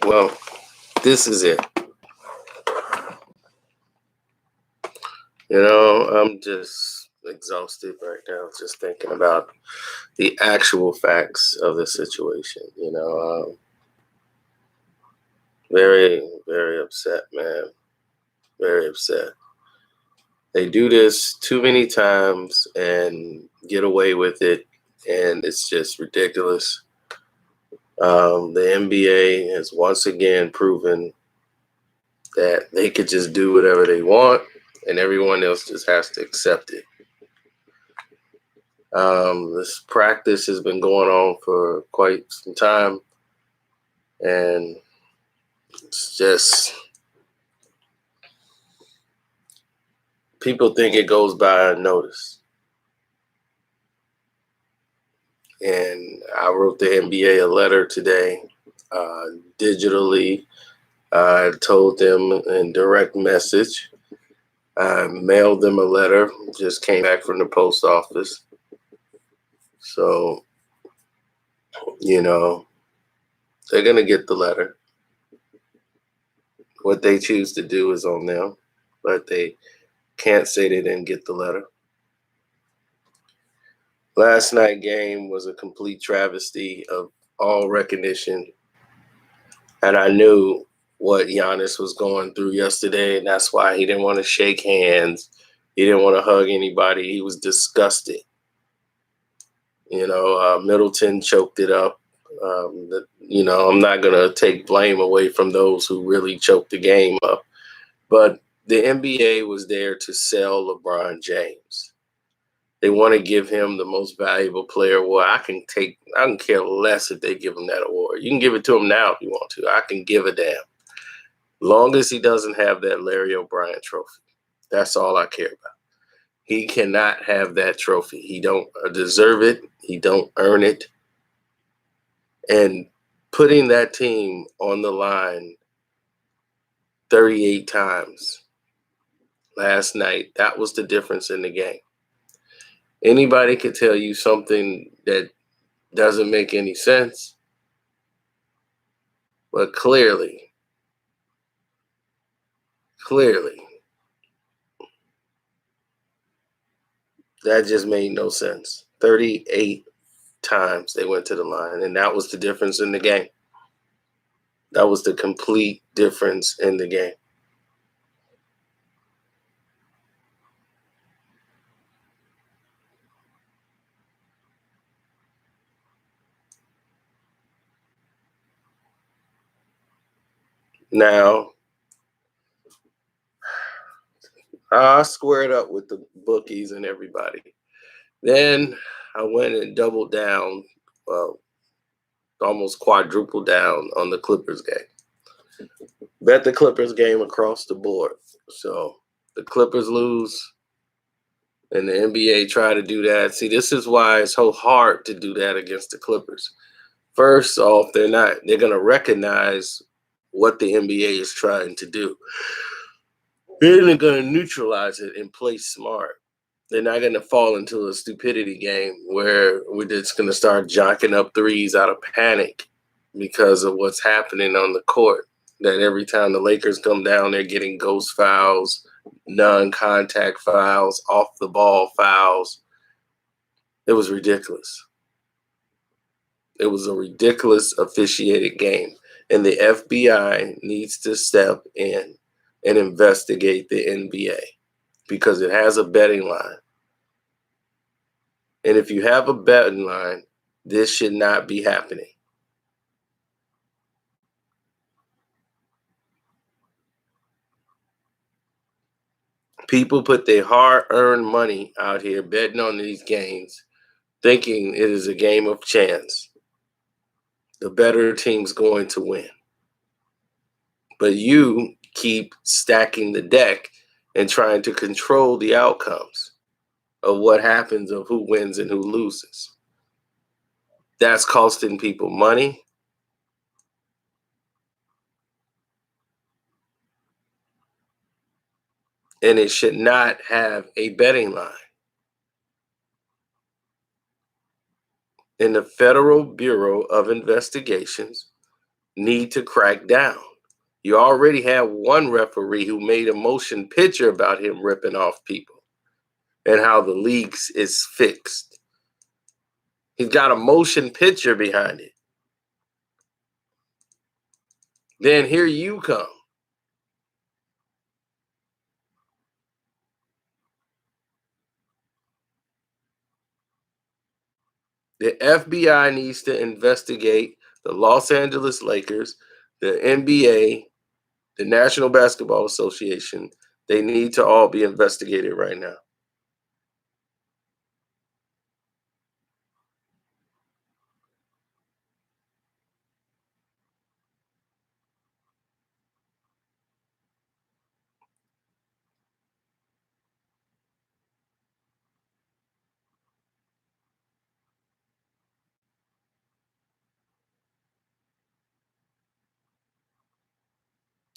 Well, this is it. I'm just exhausted right now, just thinking about the actual facts of the situation. Very, very upset, man. Very upset. They do this too many times and get away with it, and it's just ridiculous. The NBA has once again proven that they could just do whatever they want, and everyone else just has to accept it. This practice has been going on for quite some time, and it's just people think it goes by unnoticed. And I wrote the NBA a letter today, digitally. I told them in direct message. I mailed them a letter, just came back from the post office. So, they're going to get the letter. What they choose to do is on them, but they can't say they didn't get the letter. Last night's game was a complete travesty of all recognition. And I knew what Giannis was going through yesterday, and that's why he didn't want to shake hands. He didn't want to hug anybody. He was disgusted. Middleton choked it up. I'm not going to take blame away from those who really choked the game up. But the NBA was there to sell LeBron James. They want to give him the most valuable player award. I can care less if they give him that award. You can give it to him now if you want to. I can give a damn. Long as he doesn't have that Larry O'Brien trophy. That's all I care about. He cannot have that trophy. He don't deserve it. He don't earn it. And putting that team on the line 38 times last night, that was the difference in the game. Anybody could tell you something that doesn't make any sense, but clearly, that just made no sense. 38 times they went to the line, and that was the difference in the game. That was the complete difference in the game. Now, I squared up with the bookies and everybody. Then I went and doubled down, almost quadrupled down on the Clippers game. Bet the Clippers game across the board. So the Clippers lose, and the NBA try to do that. See, this is why it's so hard to do that against the Clippers. First off, they're going to recognize what the NBA is trying to do. Then they're going to neutralize it and play smart. They're not going to fall into a stupidity game where we're just going to start jocking up threes out of panic because of what's happening on the court. That every time the Lakers come down, they're getting ghost fouls, non-contact fouls, off-the-ball fouls. It was ridiculous. It was a ridiculous officiated game. And the FBI needs to step in and investigate the NBA because it has a betting line. And if you have a betting line, this should not be happening. People put their hard-earned money out here betting on these games, thinking it is a game of chance. The better team's going to win. But you keep stacking the deck and trying to control the outcomes of what happens, of who wins and who loses. That's costing people money. And it should not have a betting line. In the Federal Bureau of Investigations, need to crack down. You already have one referee who made a motion picture about him ripping off people and how the league is fixed. He's got a motion picture behind it. Then here you come. The FBI needs to investigate the Los Angeles Lakers, the NBA, the National Basketball Association. They need to all be investigated right now.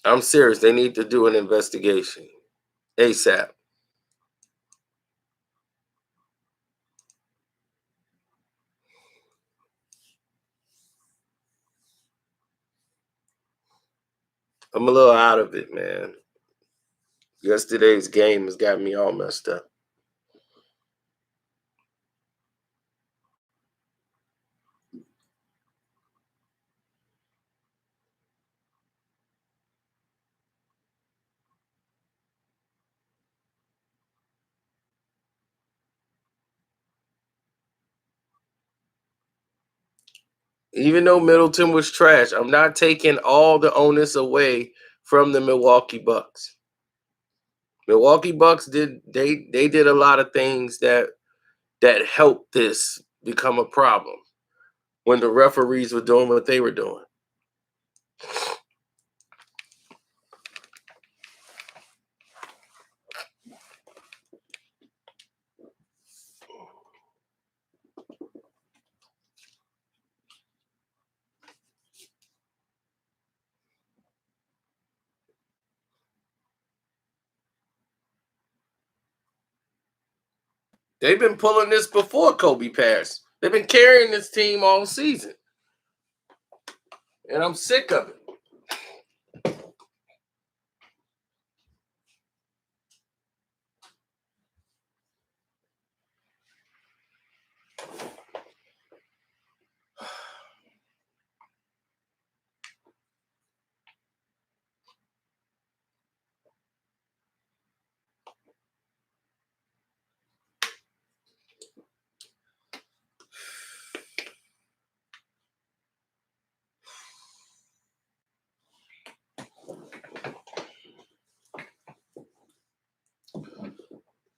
I'm serious. They need to do an investigation ASAP. I'm a little out of it, man. Yesterday's game has got me all messed up. Even though Middleton was trash, I'm not taking all the onus away from the Milwaukee Bucks. Milwaukee Bucks did a lot of things that helped this become a problem when the referees were doing what they were doing. They've been pulling this before Kobe passed. They've been carrying this team all season. And I'm sick of it.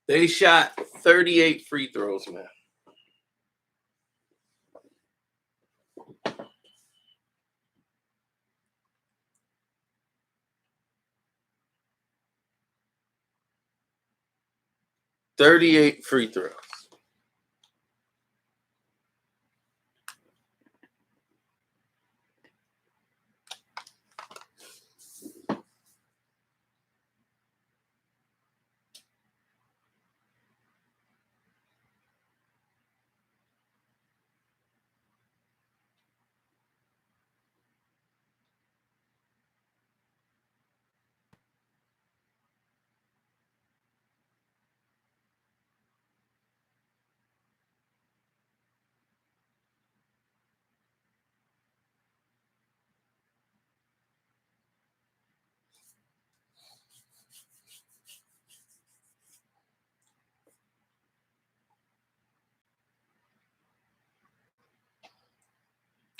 They shot 38 free throws, man. $38 free throws.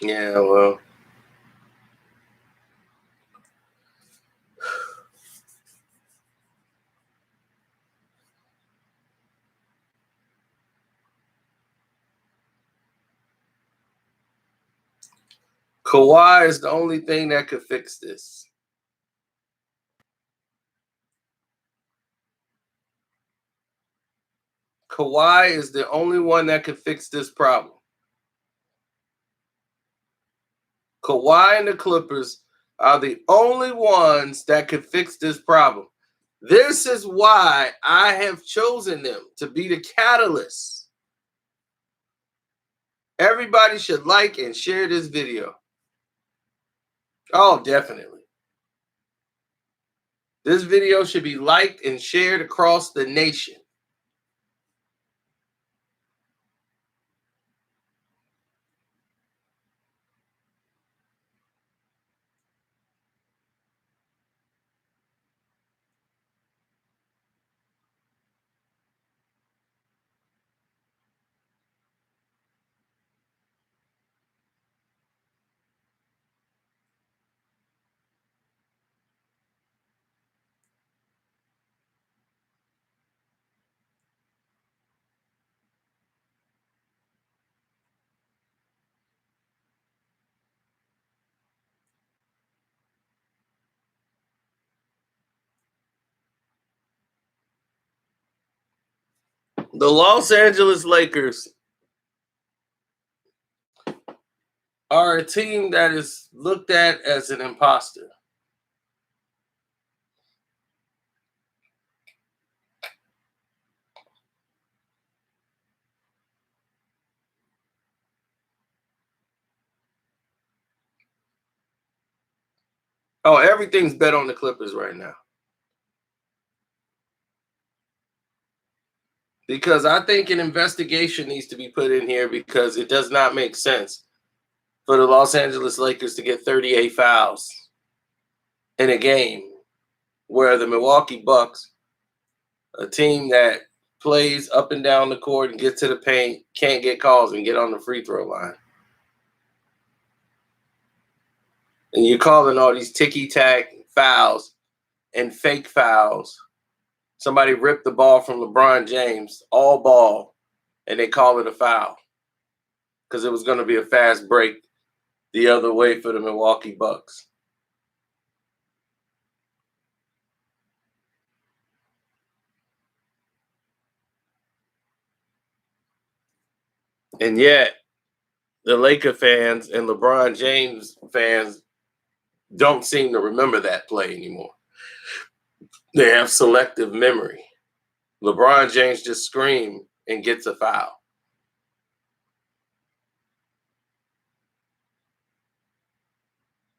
Yeah, well. Kawhi is the only thing that could fix this. Kawhi is the only one that could fix this problem. Kawhi and the Clippers are the only ones that could fix this problem. This is why I have chosen them to be the catalyst. Everybody should like and share this video. Oh, definitely. This video should be liked and shared across the nation. The Los Angeles Lakers are a team that is looked at as an imposter. Oh, everything's bet on the Clippers right now. Because I think an investigation needs to be put in here because it does not make sense for the Los Angeles Lakers to get 38 fouls in a game where the Milwaukee Bucks, a team that plays up and down the court and gets to the paint, can't get calls and get on the free throw line. And you're calling all these ticky-tack fouls and fake fouls. Somebody ripped the ball from LeBron James, all ball, and they call it a foul because it was going to be a fast break the other way for the Milwaukee Bucks. And yet, the Laker fans and LeBron James fans don't seem to remember that play anymore. They have selective memory. LeBron James just screamed and gets a foul.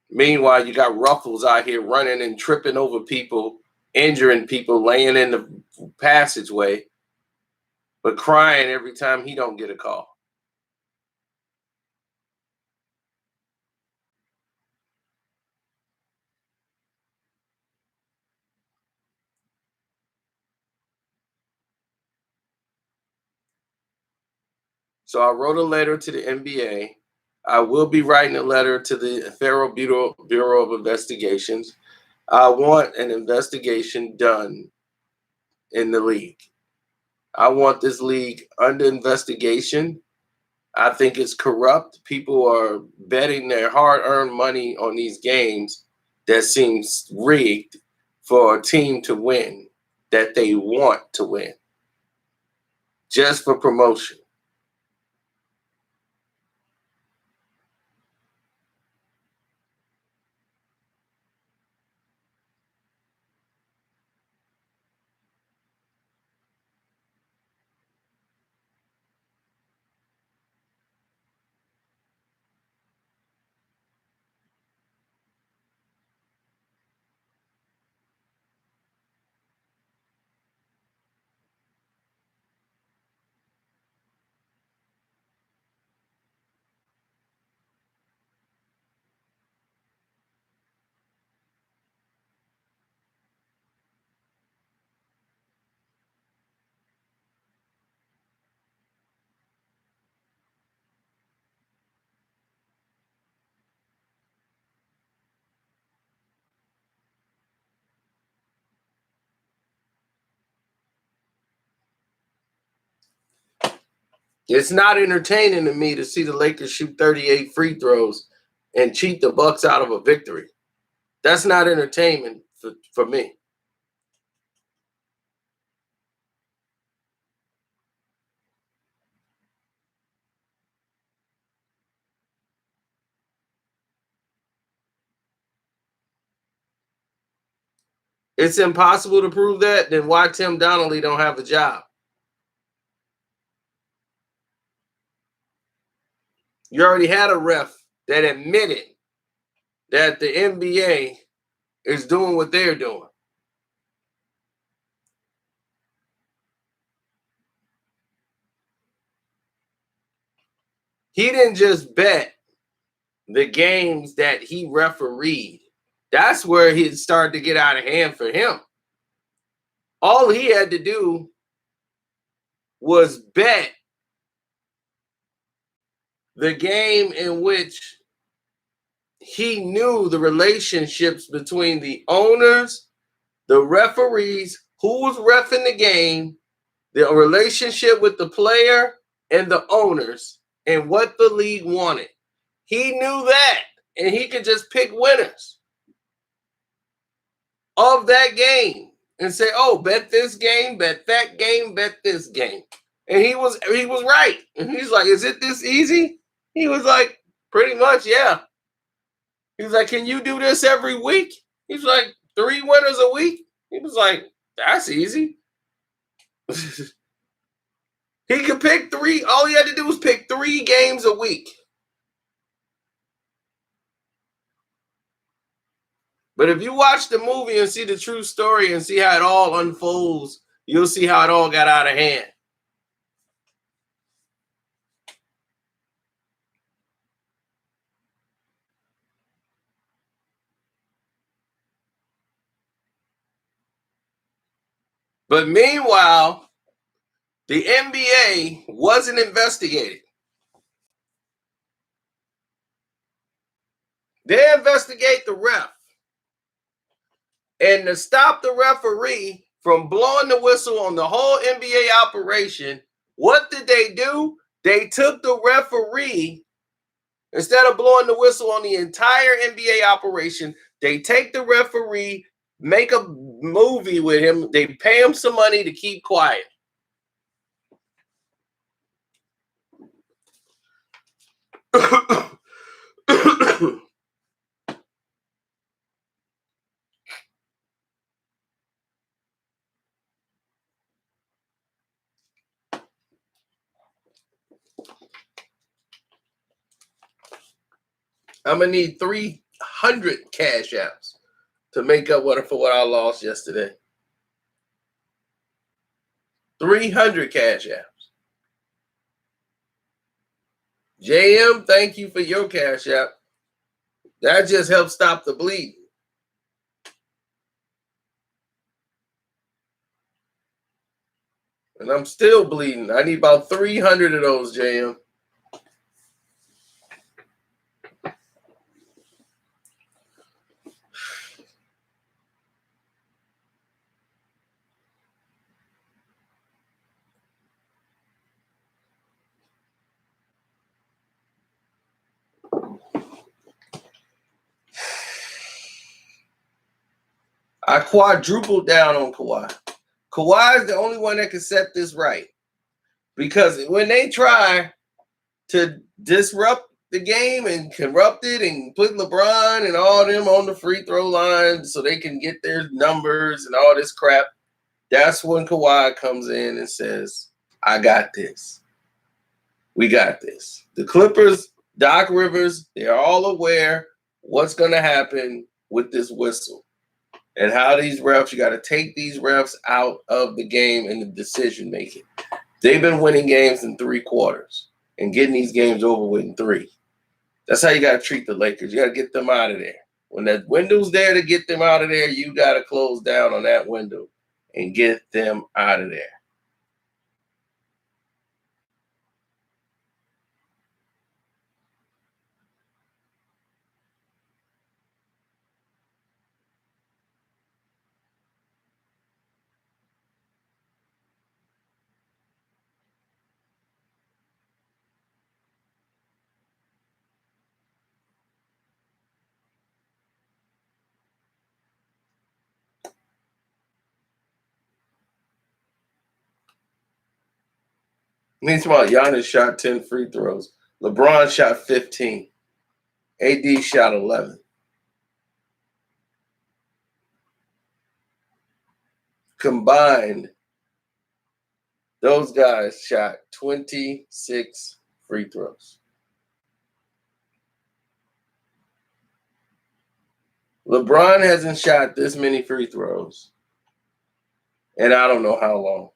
Meanwhile, you got Ruffles out here running and tripping over people, injuring people, laying in the passageway, but crying every time he don't get a call. So I wrote a letter to the NBA. I will be writing a letter to the Federal Bureau of Investigations. I want an investigation done in the league. I want this league under investigation. I think it's corrupt. People are betting their hard-earned money on these games that seems rigged for a team to win that they want to win just for promotion. It's not entertaining to me to see the Lakers shoot 38 free throws and cheat the Bucks out of a victory. That's not entertainment for me. It's impossible to prove that. Then why Tim Donnelly don't have a job? You already had a ref that admitted that the NBA is doing what they're doing. He didn't just bet the games that he refereed. That's where it started to get out of hand for him. All he had to do was bet the game in which he knew the relationships between the owners, the referees, who was reffing the game, the relationship with the player and the owners, and what the league wanted. He knew that, and he could just pick winners of that game and say, "Oh, bet this game, bet that game, bet this game." And he was right. And he's like, "Is it this easy?" He was like, "Pretty much, yeah." He was like, "Can you do this every week?" He's like, "3 winners a week?" He was like, "That's easy." He could pick 3. All he had to do was pick 3 games a week. But if you watch the movie and see the true story and see how it all unfolds, you'll see how it all got out of hand. But meanwhile, the NBA wasn't investigated. They investigate the ref. And to stop the referee from blowing the whistle on the whole NBA operation, what did they do? They took the referee, instead of blowing the whistle on the entire NBA operation, they take the referee, make a movie with him, they pay him some money to keep quiet. I'm gonna need 300 cash apps to make up for what I lost yesterday. 300 cash apps. JM, thank you for your cash app. That just helps stop the bleeding. And I'm still bleeding. I need about 300 of those, JM. I quadrupled down on Kawhi. Kawhi is the only one that can set this right. Because when they try to disrupt the game and corrupt it and put LeBron and all them on the free throw line so they can get their numbers and all this crap, that's when Kawhi comes in and says, "I got this. We got this." The Clippers, Doc Rivers, they're all aware what's going to happen with this whistle and how these refs, you got to take these refs out of the game and the decision making. They've been winning games in 3 quarters and getting these games over with in 3. That's how you got to treat the Lakers. You got to get them out of there. When that window's there to get them out of there, you got to close down on that window and get them out of there. Meanwhile, Giannis shot 10 free throws. LeBron shot 15. AD shot 11. Combined, those guys shot 26 free throws. LeBron hasn't shot this many free throws, and I don't know how long.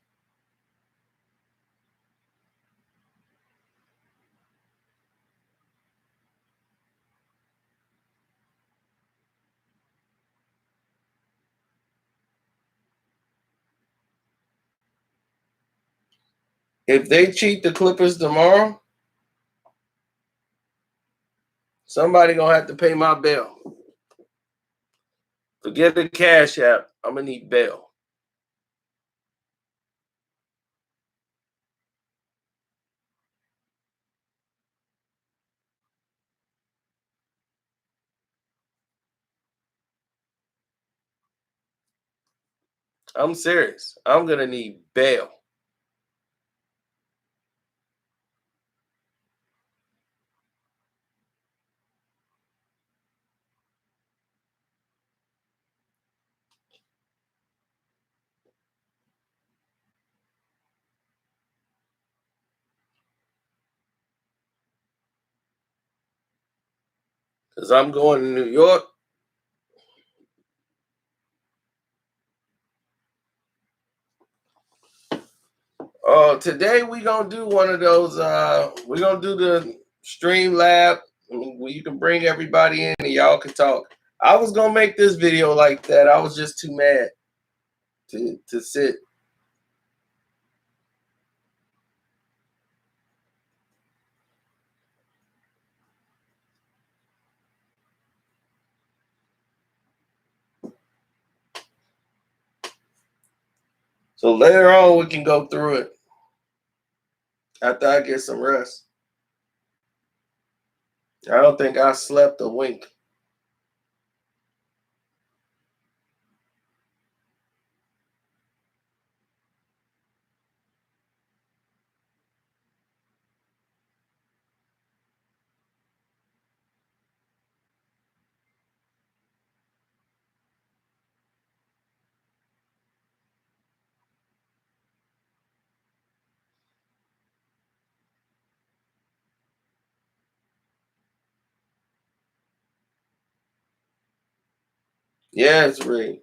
If they cheat the Clippers tomorrow, somebody gonna have to pay my bill. Forget the Cash App. I'm gonna need bail. I'm serious. I'm gonna need bail. Because I'm going to New York. Today we gonna do one of those. We're gonna do the Stream Lab where you can bring everybody in and y'all can talk. I was gonna make this video like that. I was just too mad to sit. So later on we can go through it after I get some rest. I don't think I slept a wink. Yeah, it's real.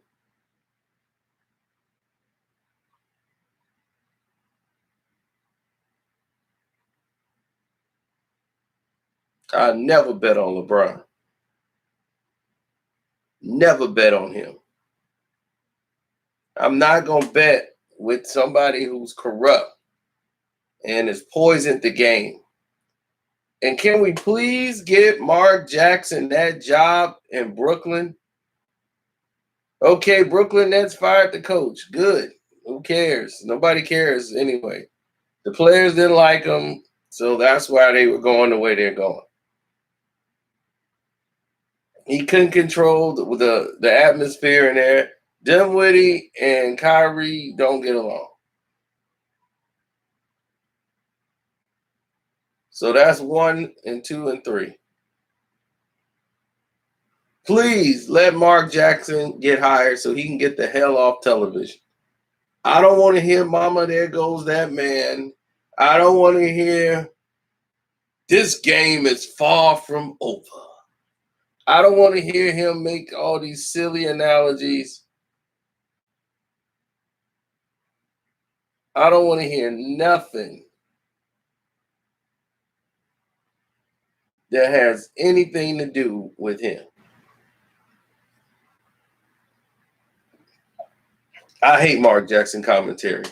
I never bet on LeBron. Never bet on him. I'm not gonna bet with somebody who's corrupt and has poisoned the game. And can we please get Mark Jackson that job in Brooklyn? Okay, Brooklyn Nets fired the coach. Good. Who cares? Nobody cares anyway. The players didn't like him, so that's why they were going the way they're going. He couldn't control the atmosphere in there. Dinwiddie and Kyrie don't get along. So that's 1 and 2 and 3. Please let Mark Jackson get hired so he can get the hell off television. I don't want to hear Mama, there goes that man. I don't want to hear this game is far from over. I don't want to hear him make all these silly analogies. I don't want to hear nothing that has anything to do with him. I hate Mark Jackson commentary.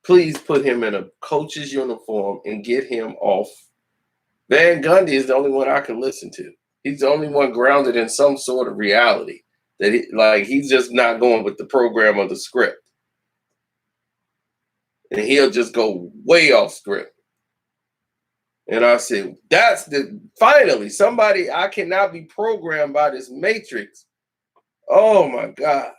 Please put him in a coach's uniform and get him off. Van Gundy is the only one I can listen to. He's the only one grounded in some sort of reality that he's just not going with the program or the script. And he'll just go way off script. And I said, finally somebody, I cannot be programmed by this matrix. Oh my gosh.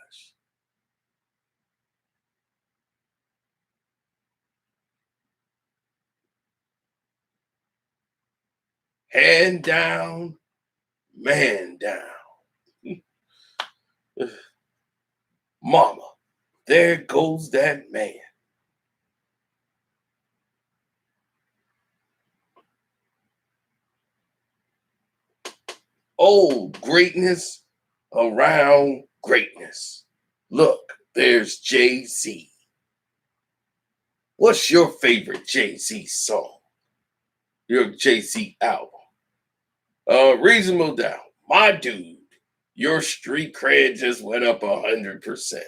Hand down, man down. Mama, there goes that man. Oh, greatness around greatness. Look, there's Jay-Z. What's your favorite Jay-Z song? Your Jay-Z album? Reasonable Doubt. My dude, your street cred just went up 100%.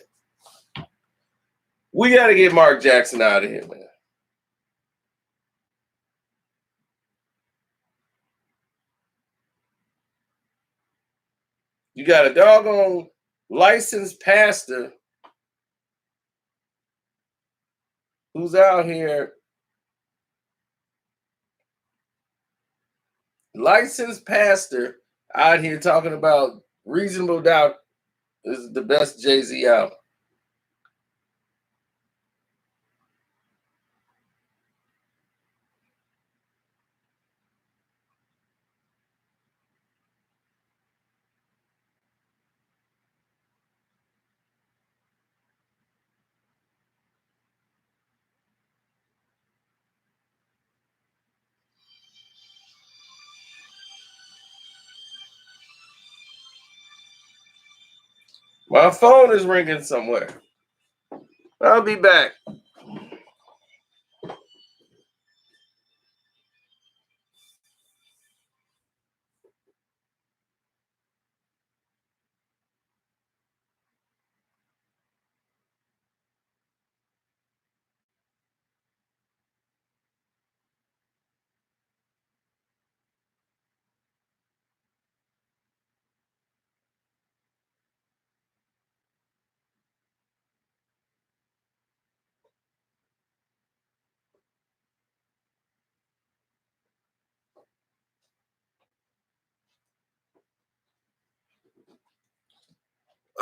We got to get Mark Jackson out of here, man. You got a doggone licensed pastor who's out here. Licensed pastor out here talking about Reasonable Doubt is the best Jay-Z album. My phone is ringing somewhere. I'll be back.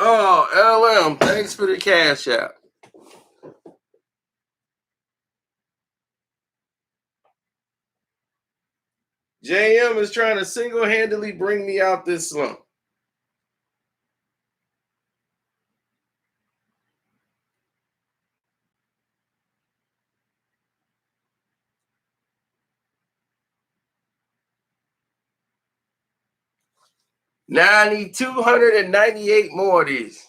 Oh, LM, thanks for the cash out. JM is trying to single-handedly bring me out this slump. Now I need 298 more of these.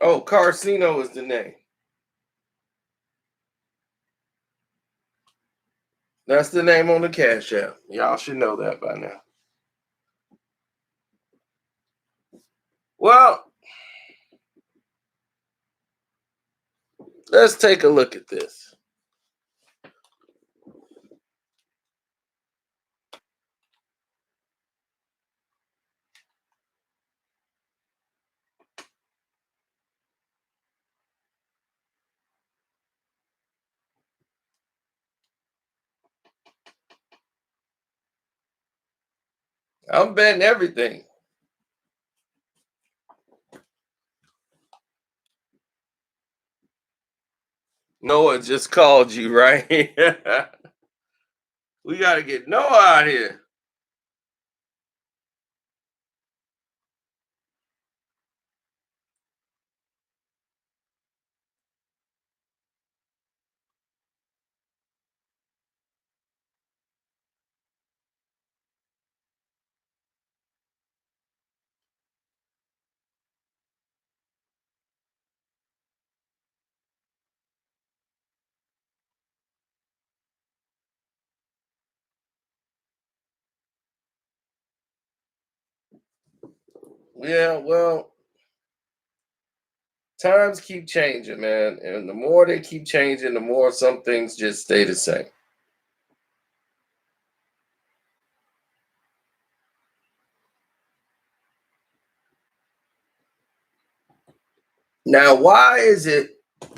Oh, Carcino is the name. That's the name on the cash app. Y'all should know that by now. Well, let's take a look at this. I'm betting everything. Noah just called you, right? We got to get Noah out here. Yeah, well, times keep changing, man. And the more they keep changing, the more some things just stay the same. Now, why is it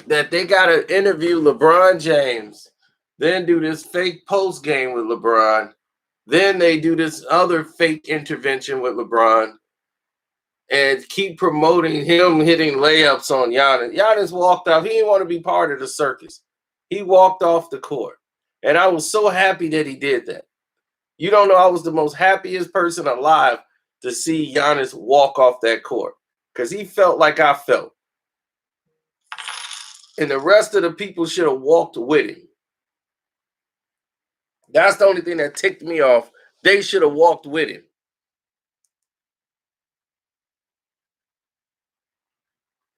that they got to interview LeBron James, then do this fake post game with LeBron, then they do this other fake intervention with LeBron, and keep promoting him hitting layups on Giannis? Giannis walked off. He didn't want to be part of the circus. He walked off the court. And I was so happy that he did that. You don't know, I was the most happiest person alive to see Giannis walk off that court because he felt like I felt. And the rest of the people should have walked with him. That's the only thing that ticked me off. They should have walked with him.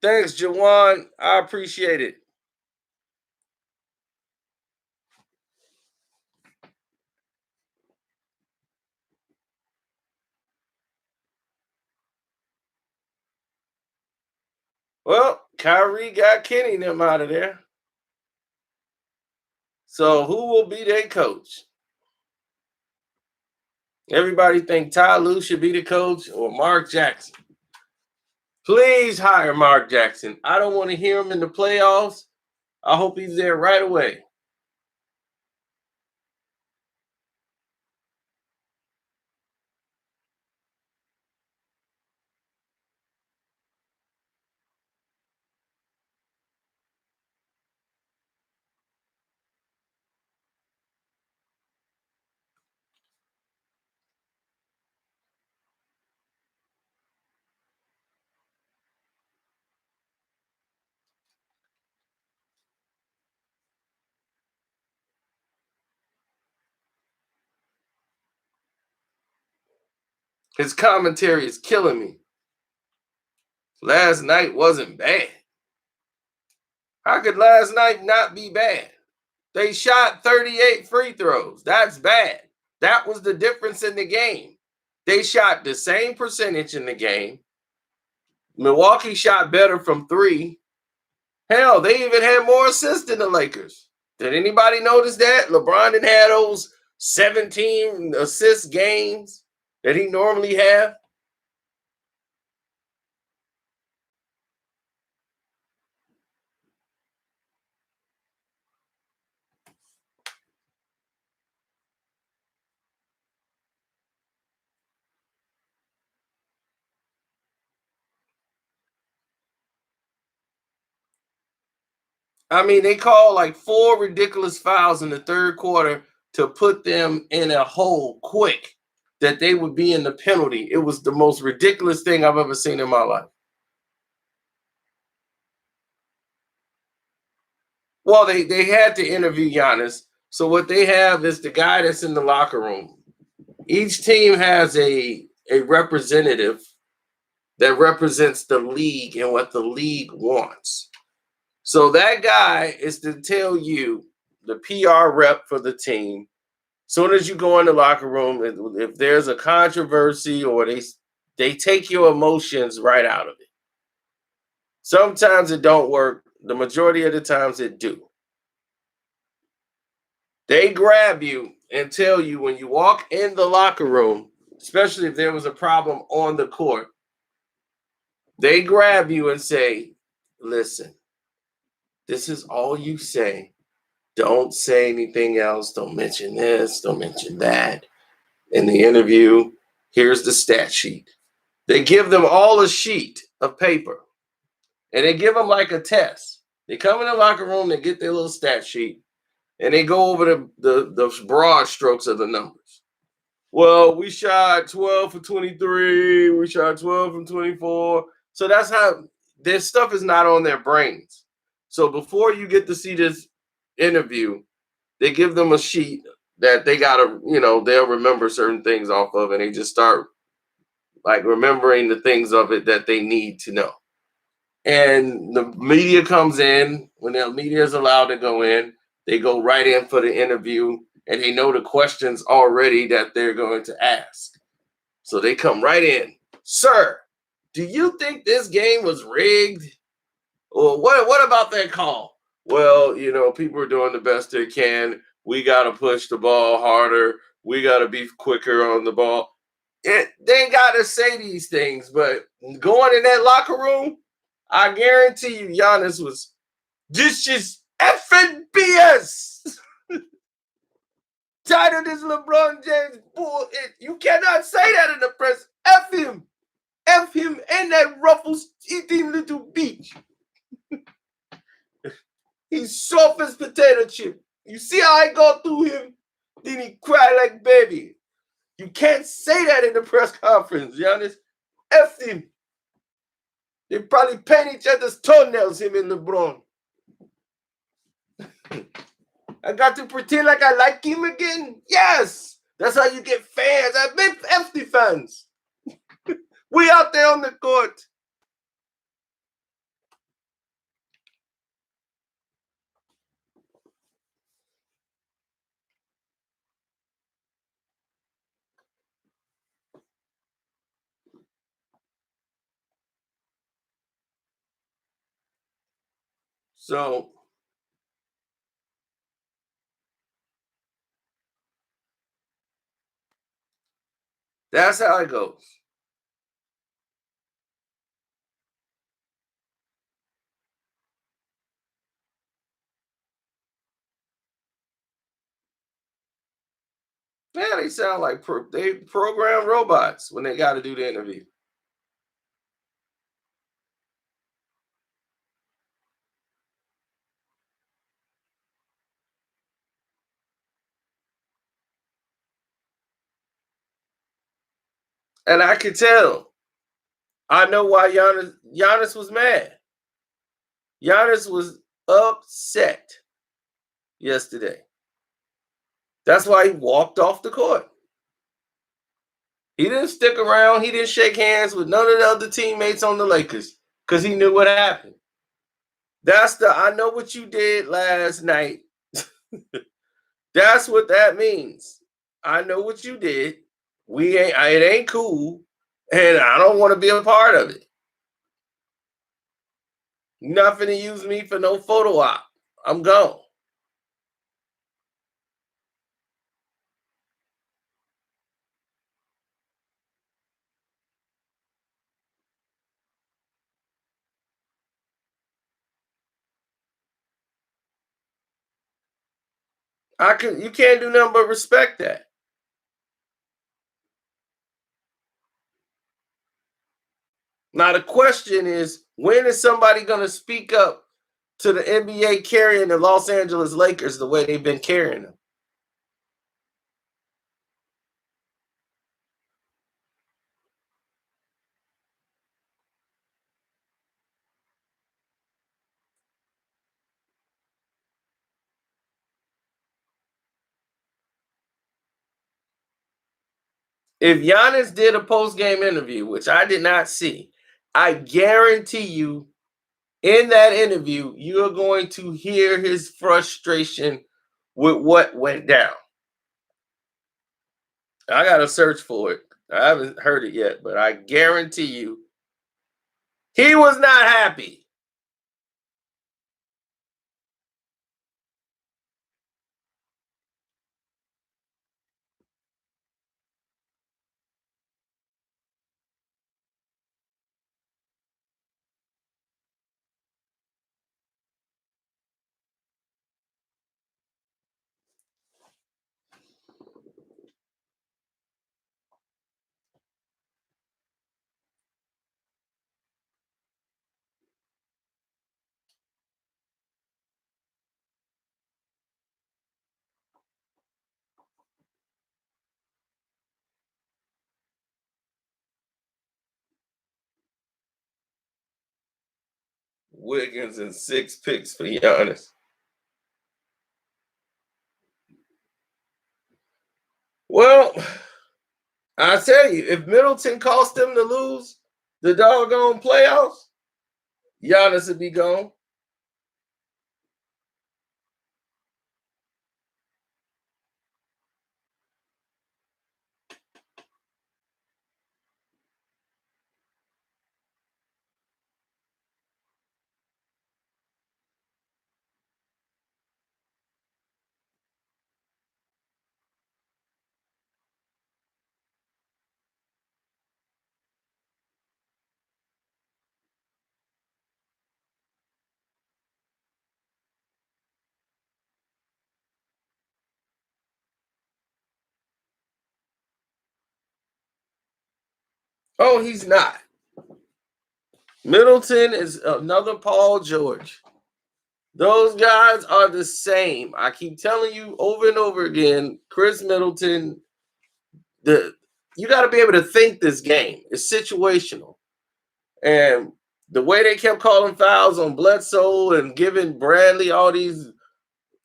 Thanks, Jawan. I appreciate it. Well, Kyrie got Kenny and them out of there. So who will be their coach? Everybody think Ty Lue should be the coach or Mark Jackson. Please hire Mark Jackson. I don't want to hear him in the playoffs. I hope he's there right away. His commentary is killing me. Last night wasn't bad. How could last night not be bad? They shot 38 free throws. That's bad. That was the difference in the game. They shot the same percentage in the game. Milwaukee shot better from three. Hell, they even had more assists than the Lakers. Did anybody notice that? LeBron didn't have those 17 assist games that he normally have. I mean, they called like 4 ridiculous fouls in the third quarter to put them in a hole quick that they would be in the penalty. It was the most ridiculous thing I've ever seen in my life. Well, they had to interview Giannis. So what they have is the guy that's in the locker room. Each team has a representative that represents the league and what the league wants. So that guy is to tell you, the PR rep for the team, soon as you go in the locker room, if there's a controversy or they take your emotions right out of it. Sometimes it don't work. The majority of the times it do. They grab you and tell you when you walk in the locker room, especially if there was a problem on the court, they grab you and say, listen, this is all you say. Don't say anything else. Don't mention this. Don't mention that. In the interview, here's the stat sheet. They give them all a sheet of paper, and they give them like a test. They come in the locker room, they get their little stat sheet, and they go over the broad strokes of the numbers. Well, we shot 12 for 23. We shot 12 from 24. So that's how this stuff is not on their brains. So before you get to see this interview, they give them a sheet that they gotta, they'll remember certain things off of, and they just start like remembering the things of it that they need to know. And the media comes in. When the media is allowed to go in, they go right in for the interview, and they know the questions already that they're going to ask. So they come right in. Sir, do you think this game was rigged? Or what about that call? Well, people are doing the best they can. We got to push the ball harder. We got to be quicker on the ball. They got to say these things, but going in that locker room, I guarantee you Giannis was, this is effing BS. Tired of this LeBron James bull. You cannot say that in the press. F him. F him and that Ruffles eating little bitch. He's soft as potato chip. You see how I go through him? Then he cry like baby. You can't say that in the press conference, Giannis. F him. They probably paint each other's toenails, him and LeBron. I got to pretend like I like him again? Yes! That's how you get fans. I big empty fans. We out there on the court. So that's how it goes. Yeah, they sound like they program robots when they got to do the interview. And I could tell. I know why Giannis was mad. Giannis was upset yesterday. That's why he walked off the court. He didn't stick around. He didn't shake hands with none of the other teammates on the Lakers because he knew what happened. That's the I know what you did last night. That's what that means. I know what you did. It ain't cool, and I don't want to be a part of it. Nothing to use me for no photo op. I'm gone. You can't do nothing but respect that. Now the question is, when is somebody going to speak up to the NBA carrying the Los Angeles Lakers the way they've been carrying them? If Giannis did a post-game interview, which I did not see, I guarantee you in that interview, you are going to hear his frustration with what went down. I got to search for it. I haven't heard it yet, but I guarantee you he was not happy. Wiggins and 6 picks for Giannis. Well, I tell you, if Middleton cost them to lose the doggone playoffs, Giannis would be gone. Oh, he's not. Middleton is another Paul George. Those guys are the same. I keep telling you over and over again, Chris Middleton, you got to be able to think this game. It's situational. And the way they kept calling fouls on Bledsoe and giving Bradley all these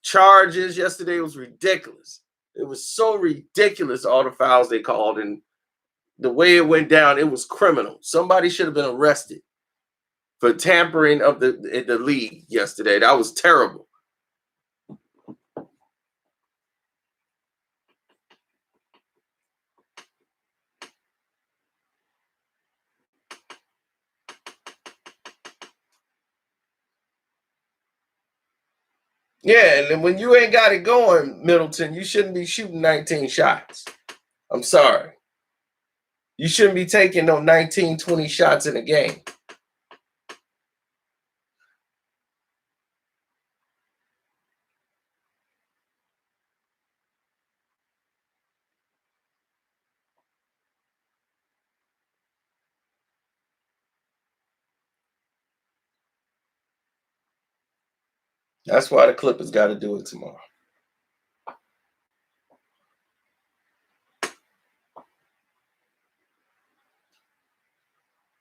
charges yesterday was ridiculous. It was so ridiculous, all the fouls they called, and the way it went down, it was criminal. Somebody should have been arrested for tampering of the league yesterday. That was terrible. Yeah, and then when you ain't got it going, Middleton, you shouldn't be shooting 19 shots. I'm sorry. You shouldn't be taking no 19, 20 shots in a game. That's why the Clippers got to do it tomorrow.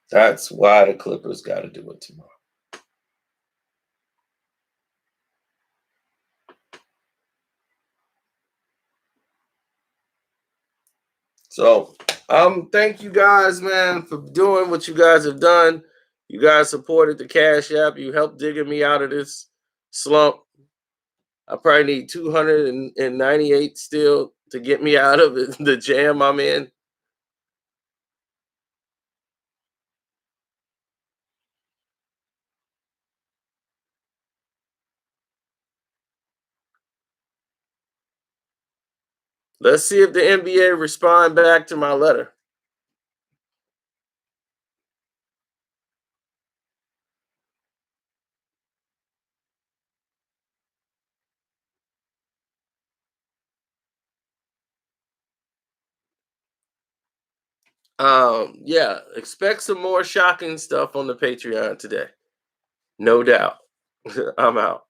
That's why the Clippers got to do it tomorrow. So, thank you guys, man, for doing what you guys have done. You guys supported the Cash App. You helped digging me out of this slump. I probably need 298 still to get me out of the jam I'm in. Let's see if the NBA respond back to my letter. Yeah, expect some more shocking stuff on the Patreon today. No doubt. I'm out.